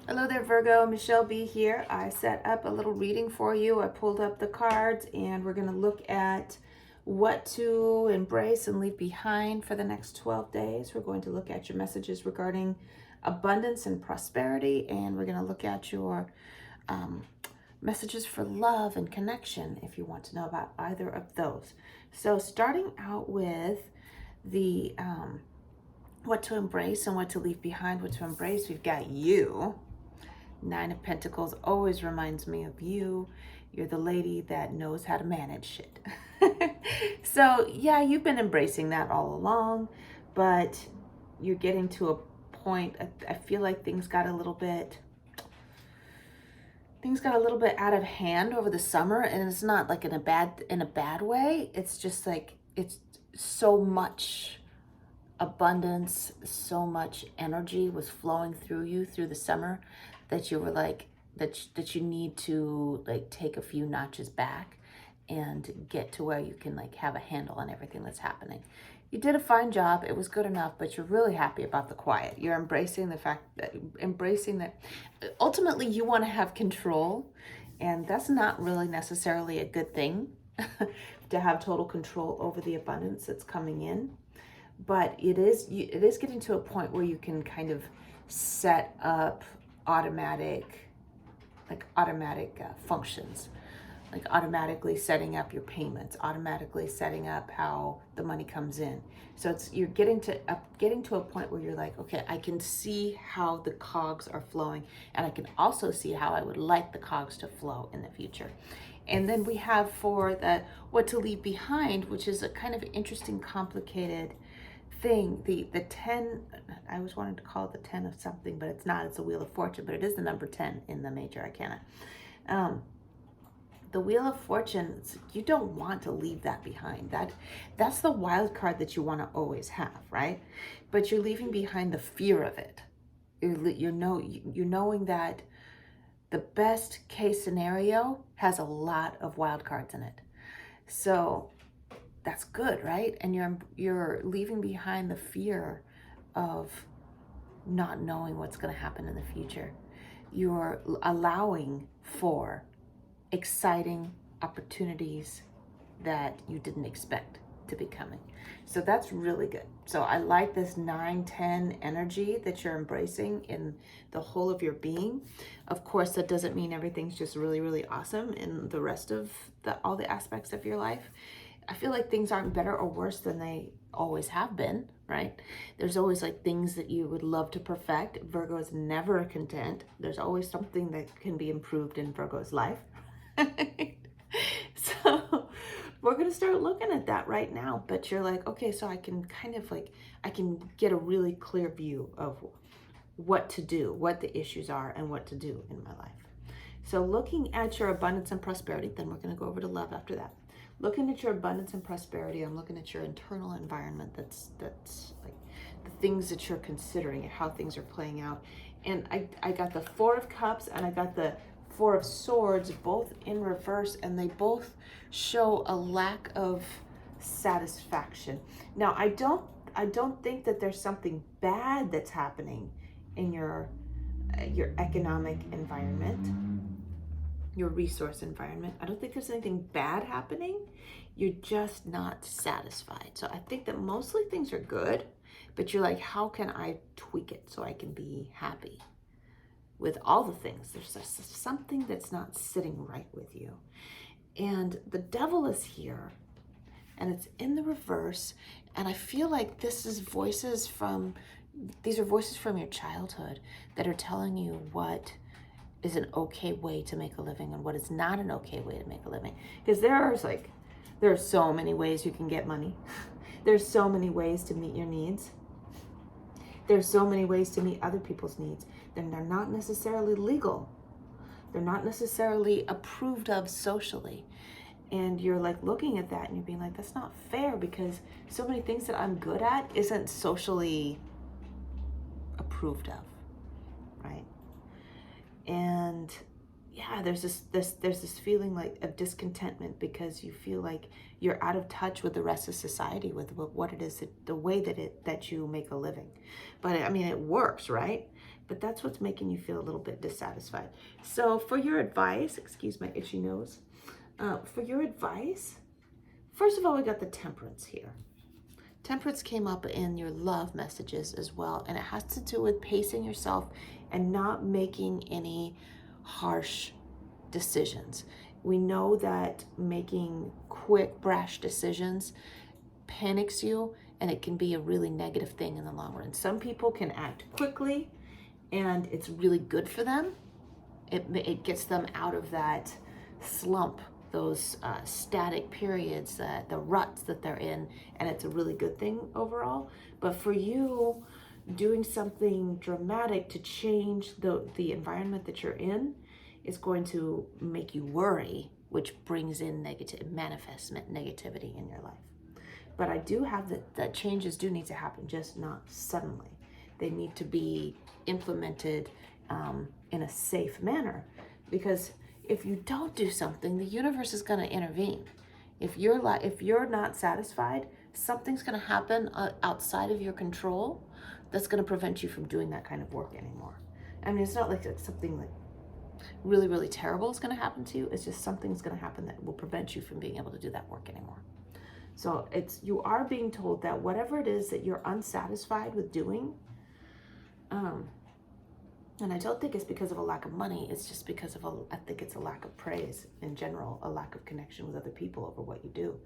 Hello there, Virgo. Michelle B here. I set up a little reading for you. I pulled up the cards and we're going to look at what to embrace and leave behind for the next 12 days. We're going to look at your messages regarding abundance and prosperity, and we're going to look at your messages for love and connection if you want to know about either of those. So, starting out with the what to embrace and what to leave behind. What to embrace, we've got you. Nine of Pentacles always reminds me of you. You're the lady that knows how to manage shit. So, yeah, you've been embracing that all along, but you're getting to a point, I feel like things got a little bit out of hand over the summer, and it's not like in a bad way. It's just like it's so much abundance, so much energy was flowing through you through the summer that you were like that you need to like take a few notches back and get to where you can like have a handle on everything that's happening. You did a fine job. It was good enough, but you're really happy about the quiet. You're embracing that ultimately you want to have control, and that's not really necessarily a good thing to have total control over the abundance that's coming in. But it is getting to a point where you can kind of set up automatic functions, like automatically setting up your payments, automatically setting up how the money comes in. So you're getting to a point where you're like, okay, I can see how the cogs are flowing, and I can also see how I would like the cogs to flow in the future. And then we have for the what to leave behind, which is a kind of interesting, complicated thing. The 10, I always wanted to call it the 10 of something, but it's not. It's a Wheel of Fortune, but it is the number 10 in the major arcana. The Wheel of Fortune, you don't want to leave that behind. That's the wild card that you want to always have, right? But you're leaving behind the fear of it. You're knowing that the best case scenario has a lot of wild cards in it. So that's good, right? And you're leaving behind the fear of not knowing what's going to happen in the future. You're allowing for exciting opportunities that you didn't expect to be coming. So that's really good. So I like this 9-10 energy that you're embracing in the whole of your being. Of course, that doesn't mean everything's just really, really awesome in the rest of all the aspects of your life. I feel like things aren't better or worse than they always have been, right? There's always like things that you would love to perfect. Virgo is never content. There's always something that can be improved in Virgo's life. So we're going to start looking at that right now. But you're like, okay, so I can kind of like, I can get a really clear view of what to do, what the issues are, and what to do in my life. So looking at your abundance and prosperity, then we're going to go over to love after that. Looking at your abundance and prosperity, I'm looking at your internal environment. That's like the things that you're considering, how things are playing out. And I got the Four of Cups and I got the Four of Swords, both in reverse, and they both show a lack of satisfaction. Now, I don't think that there's something bad that's happening in your economic environment, your resource environment. I don't think there's anything bad happening. You're just not satisfied. So I think that mostly things are good, but you're like, how can I tweak it so I can be happy with all the things? There's just something that's not sitting right with you. And the devil is here, and it's in the reverse. And I feel like these are voices from your childhood that are telling you what is an okay way to make a living and what is not an okay way to make a living. Because there are so many ways you can get money. There's so many ways to meet your needs. There's so many ways to meet other people's needs. Then they're not necessarily legal. They're not necessarily approved of socially. And you're like looking at that and you're being like, that's not fair, because so many things that I'm good at isn't socially approved of, right? And yeah, there's this feeling like of discontentment because you feel like you're out of touch with the rest of society, with what it is, the way that you make a living. But I mean, it works, right? but that's what's making you feel a little bit dissatisfied. So for your advice, excuse my itchy nose, for your advice, first of all, we got the Temperance here. Temperance came up in your love messages as well, and it has to do with pacing yourself and not making any harsh decisions. We know that making quick, brash decisions panics you, and it can be a really negative thing in the long run. Some people can act quickly, and it's really good for them. It gets them out of that slump, those static periods, the ruts that they're in, and it's a really good thing overall. But for you, doing something dramatic to change the environment that you're in is going to make you worry, which brings in manifest negativity in your life. But I do have that changes do need to happen, just not suddenly. They need to be implemented in a safe manner, because if you don't do something, the universe is going to intervene. If you're not satisfied, something's going to happen outside of your control that's going to prevent you from doing that kind of work anymore. I mean, it's not like something like really, really terrible is going to happen to you. It's just something's going to happen that will prevent you from being able to do that work anymore. So you are being told that whatever it is that you're unsatisfied with doing, and I don't think it's because of a lack of money. It's just because I think it's a lack of praise in general, a lack of connection with other people over what you do.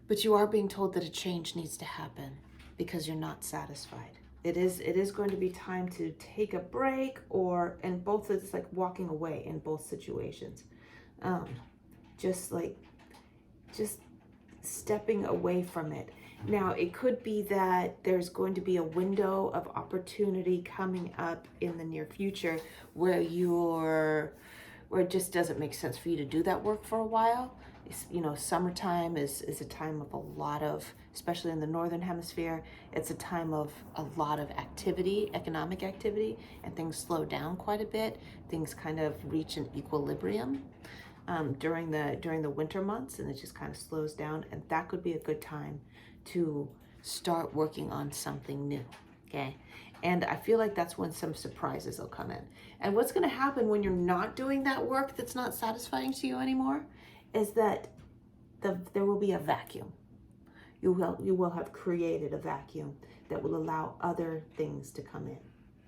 But you are being told that a change needs to happen because you're not satisfied. It is going to be time to take a break, and both it's like walking away in both situations. Just stepping away from it. Now, it could be that there's going to be a window of opportunity coming up in the near future where it just doesn't make sense for you to do that work for a while. Summertime is a time of a lot of, especially in the northern hemisphere, it's a time of a lot of activity, economic activity, and things slow down quite a bit. Things kind of reach an equilibrium during the winter months, and it just kind of slows down, and that could be a good time to start working on something new. Okay, and I feel like that's when some surprises will come in. And what's going to happen when you're not doing that work that's not satisfying to you anymore is that there will be a vacuum. You will have created a vacuum that will allow other things to come in,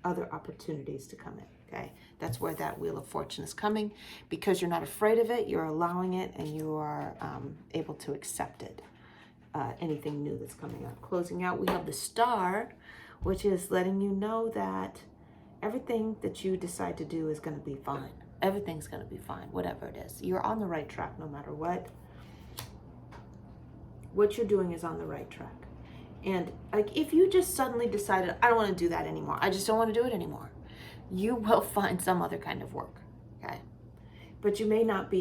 other opportunities to come in. Okay, that's where that Wheel of Fortune is coming, because you're not afraid of it, you're allowing it, and you are able to accept it. Anything new that's coming up. Closing out, we have the Star, which is letting you know that everything that you decide to do is going to be fine. Everything's going to be fine, whatever it is. You're on the right track no matter what. What you're doing is on the right track. And like, if you just suddenly decided, I don't want to do that anymore, I just don't want to do it anymore, you will find some other kind of work, okay? But you may not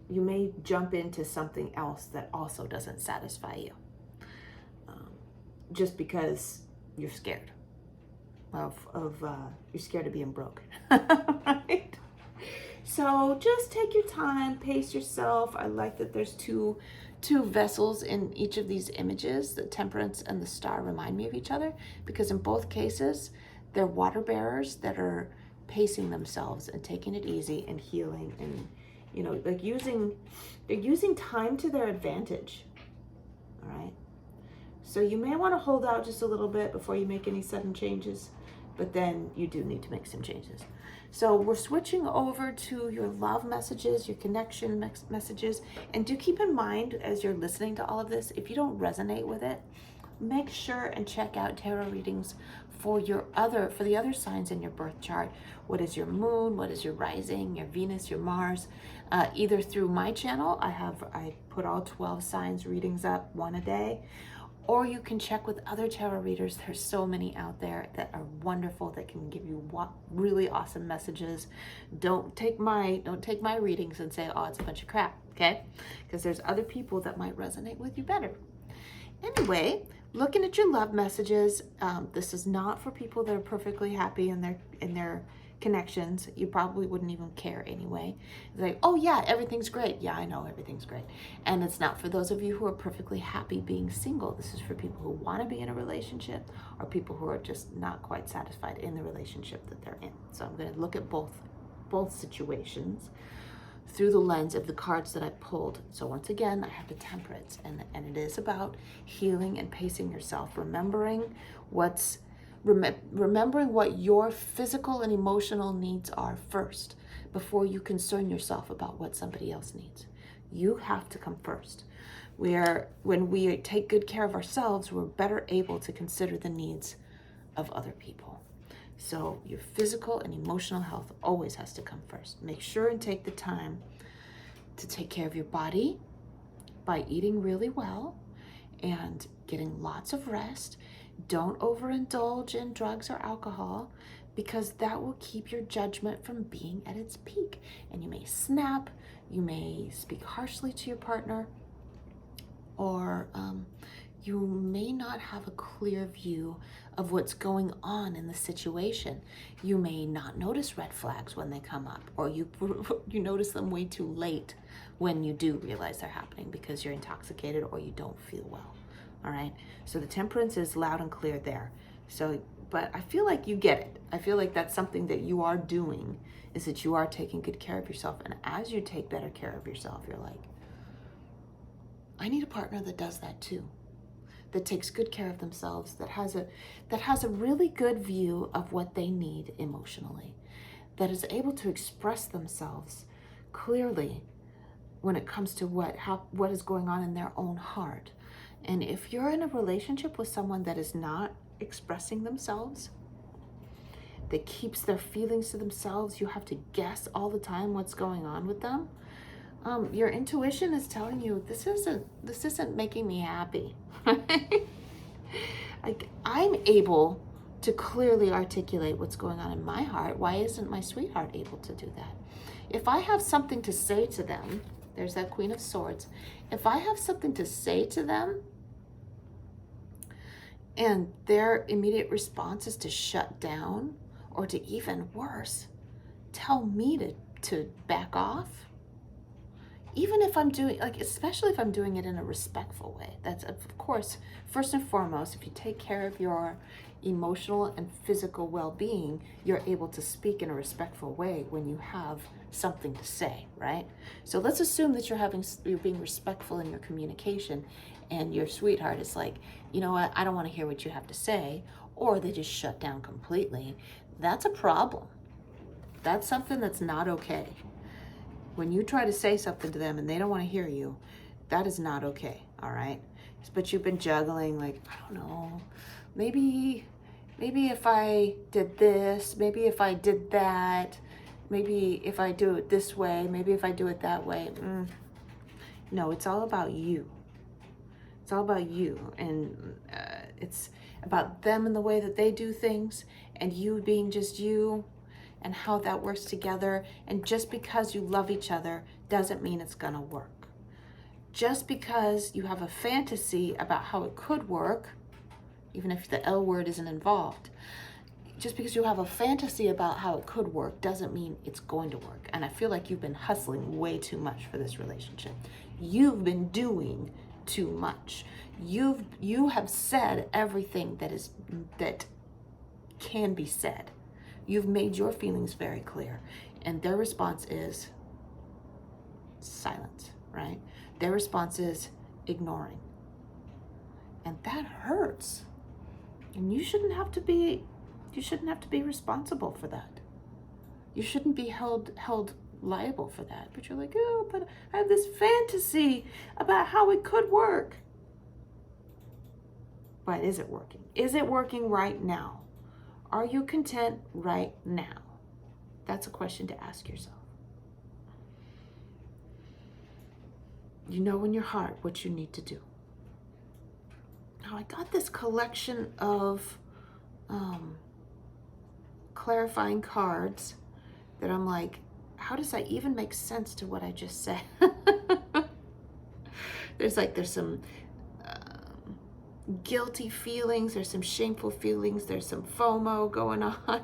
you may jump into something else that also doesn't satisfy you, just because you're scared you're scared of being broke, right? So just take your time, pace yourself. I like that there's two vessels in each of these images. The Temperance and the Star remind me of each other, because in both cases, they're water bearers that are pacing themselves and taking it easy and healing, and like they're using time to their advantage. All right. So you may want to hold out just a little bit before you make any sudden changes, but then you do need to make some changes. So we're switching over to your love messages, your connection messages, and do keep in mind as you're listening to all of this, if you don't resonate with it, make sure and check out tarot readings for the other signs in your birth chart. What is your moon? What is your rising, your Venus, your Mars? Either through my channel, I put all 12 signs readings up, one a day, or you can check with other tarot readers. There's so many out there that are wonderful, that can give you really awesome messages. Don't take my readings and say, oh, it's a bunch of crap, okay? Because there's other people that might resonate with you better. Anyway, looking at your love messages, this is not for people that are perfectly happy in their connections, you probably wouldn't even care anyway. It's like, oh yeah, everything's great. Yeah, I know everything's great. And it's not for those of you who are perfectly happy being single. This is for people who want to be in a relationship, or people who are just not quite satisfied in the relationship that they're in. So I'm going to look at both situations through the lens of the cards that I pulled. So once again, I have the Temperance, and it is about healing and pacing yourself, remembering what your physical and emotional needs are first before you concern yourself about what somebody else needs. You have to come first. When we take good care of ourselves, we're better able to consider the needs of other people. So your physical and emotional health always has to come first. Make sure and take the time to take care of your body by eating really well and getting lots of rest. Don't overindulge in drugs or alcohol, because that will keep your judgment from being at its peak. And you may snap, you may speak harshly to your partner, or you may not have a clear view of what's going on in the situation. You may not notice red flags when they come up, or you notice them way too late when you do realize they're happening because you're intoxicated or you don't feel well. All right. So the Temperance is loud and clear there. So, but I feel like you get it. I feel like that's something that you are doing, is that you are taking good care of yourself. And as you take better care of yourself, you're like, I need a partner that does that too, that takes good care of themselves, that has a really good view of what they need emotionally, that is able to express themselves clearly when it comes to what is going on in their own heart. And if you're in a relationship with someone that is not expressing themselves, that keeps their feelings to themselves, you have to guess all the time what's going on with them. Your intuition is telling you this isn't making me happy. Like, I'm able to clearly articulate what's going on in my heart. Why isn't my sweetheart able to do that? If I have something to say to them, there's that Queen of Swords. If I have something to say to them and their immediate response is to shut down, or to even worse, tell me to back off, even if I'm doing, like, especially if I'm doing it in a respectful way. That's, of course, first and foremost, if you take care of your emotional and physical well-being, you're able to speak in a respectful way when you have something to say, right? So let's assume that you're being respectful in your communication, and your sweetheart is like, you know what, I don't want to hear what you have to say, or they just shut down completely. That's a problem. That's something that's not okay. When you try to say something to them and they don't want to hear you, that is not okay, all right? But you've been juggling, like, I don't know, maybe if I did this, maybe if I did that, maybe if I do it this way, maybe if I do it that way. No, it's all about you. It's all about you, and it's about them and the way that they do things, and you being just you, and how that works together. And just because you love each other doesn't mean it's gonna work. Just because you have a fantasy about how it could work, even if the L word isn't involved, just because you have a fantasy about how it could work doesn't mean it's going to work. And I feel like you've been hustling way too much for this relationship. You've been doing too much. You have said everything that can be said. You've made your feelings very clear, and their response is silence, right? Their response is ignoring, and that hurts. And you shouldn't have to be responsible for that. You shouldn't be held liable for that. But you're like, oh, but I have this fantasy about how it could work. But is it working? Is it working right now? Are you content right now? That's a question to ask yourself. You know in your heart what you need to do. Now, I got this collection of clarifying cards that I'm like, how does that even make sense to what I just said? There's some guilty feelings, there's some shameful feelings, there's some FOMO going on,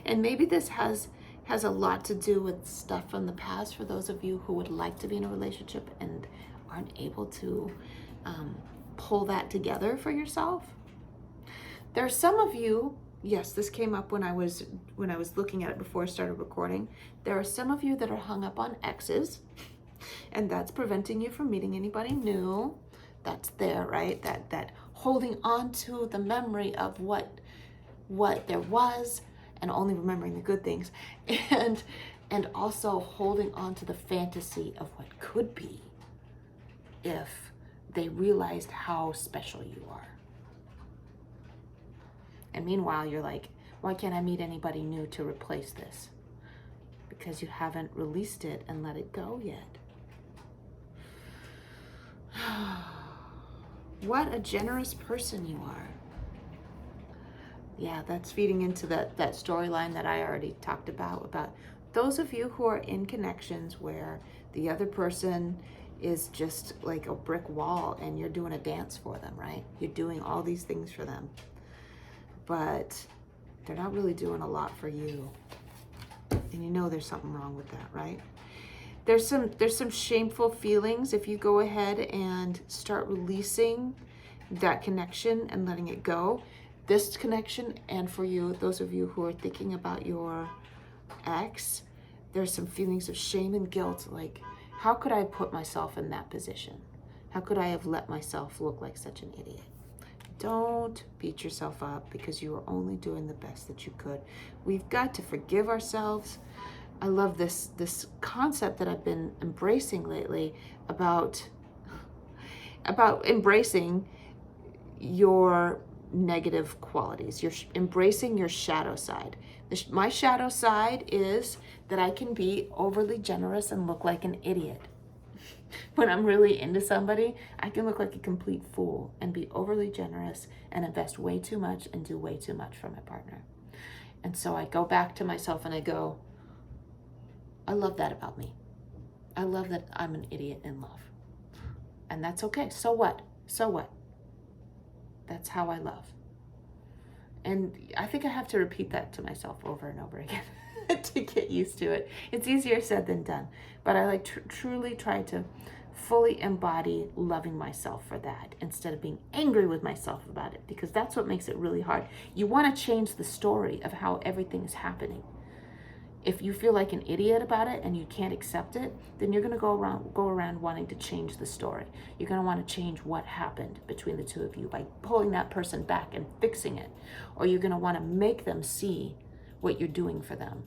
and maybe this has has a lot to do with stuff from the past for those of you who would like to be in a relationship and aren't able to pull that together for yourself. There are some of you, yes, this came up when I was looking at it before I started recording. There are some of you that are hung up on exes, and that's preventing you from meeting anybody new. That's there, right? That holding on to the memory of what there was and only remembering the good things, and also holding on to the fantasy of what could be if they realized how special you are. And meanwhile, you're like, why can't I meet anybody new to replace this? Because you haven't released it and let it go yet. What a generous person you are. Yeah, that's feeding into that storyline that I already talked about those of you who are in connections where the other person is just like a brick wall and you're doing a dance for them, right? You're doing all these things for them, but they're not really doing a lot for you. And you know there's something wrong with that, right? There's some shameful feelings if you go ahead and start releasing that connection and letting it go. This connection, and for you, those of you who are thinking about your ex, there's some feelings of shame and guilt, like, how could I put myself in that position? How could I have let myself look like such an idiot? Don't beat yourself up because you were only doing the best that you could. We've got to forgive ourselves. I love this concept that I've been embracing lately about embracing your negative qualities. You're embracing your shadow side. My shadow side is that I can be overly generous and look like an idiot. When I'm really into somebody, I can look like a complete fool and be overly generous and invest way too much and do way too much for my partner. And so I go back to myself and I go, I love that about me. I love that I'm an idiot in love. And that's okay. So what? So what? That's how I love. And I think I have to repeat that to myself over and over again to get used to it. It's easier said than done. But I truly try to fully embody loving myself for that instead of being angry with myself about it, because that's what makes it really hard. You want to change the story of how everything is happening. If you feel like an idiot about it and you can't accept it, then you're going to go around wanting to change the story. You're going to want to change what happened between the two of you by pulling that person back and fixing it. Or you're going to want to make them see what you're doing for them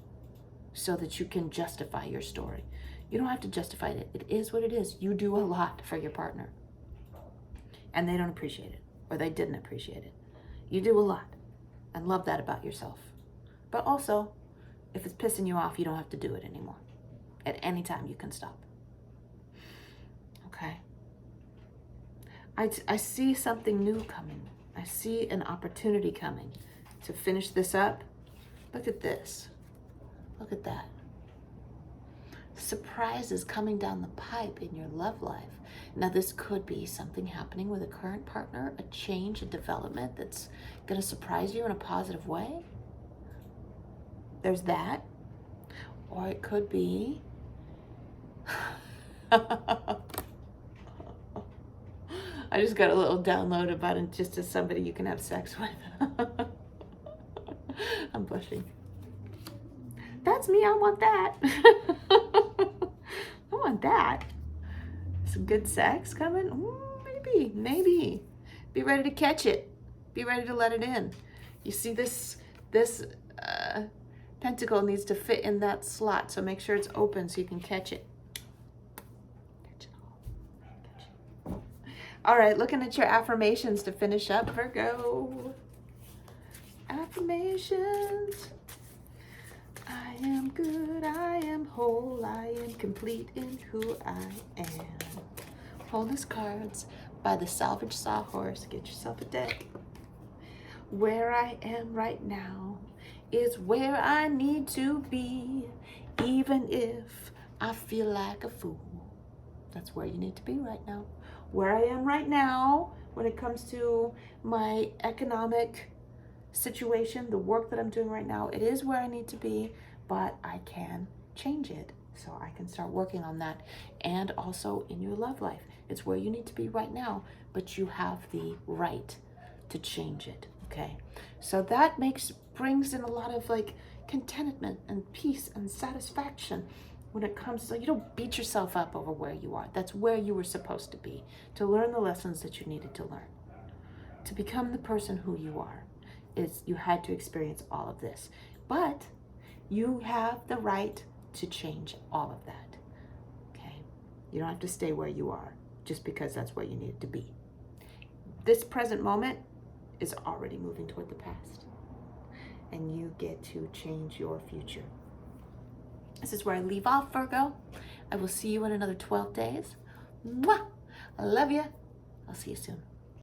so that you can justify your story. You don't have to justify it. It is what it is. You do a lot for your partner. And they don't appreciate it, or they didn't appreciate it. You do a lot, and love that about yourself. But also, if it's pissing you off, you don't have to do it anymore. At any time, you can stop. Okay? I see something new coming. I see an opportunity coming to finish this up. Look at this. Look at that. Surprises coming down the pipe in your love life. Now, this could be something happening with a current partner, a change, a development that's going to surprise you in a positive way. There's that. Or it could be I just got a little download about it, just as somebody you can have sex with. I'm blushing. That's me. I want that. I want that. Some good sex coming? Ooh, maybe. Be ready to catch it. Be ready to let it in. You see this pentacle needs to fit in that slot, so make sure it's open so you can catch it. Catch it all. All right, looking at your affirmations to finish up, Virgo. Affirmations. I am good, I am whole, I am complete in who I am. Wholeness cards by the Salvage Sawhorse. Get yourself a deck. Where I am right now is where I need to be, even if I feel like a fool. That's where you need to be right now. Where I am right now when it comes to my economic situation, the work that I'm doing right now, it is where I need to be, but I can change it. So I can start working on that. And also in your love life, it's where you need to be right now, but you have the right to change it. Okay, so that brings in a lot of like contentment and peace and satisfaction when it comes to, you don't beat yourself up over where you are. That's where you were supposed to be, to learn the lessons that you needed to learn, to become the person who you are. You had to experience all of this, but you have the right to change all of that. Okay, you don't have to stay where you are just because that's where you needed to be. This present moment is already moving toward the past, and you get to change your future. This is where I leave off, Virgo. I will see you in another 12 days. Mwah! I love you. I'll see you soon.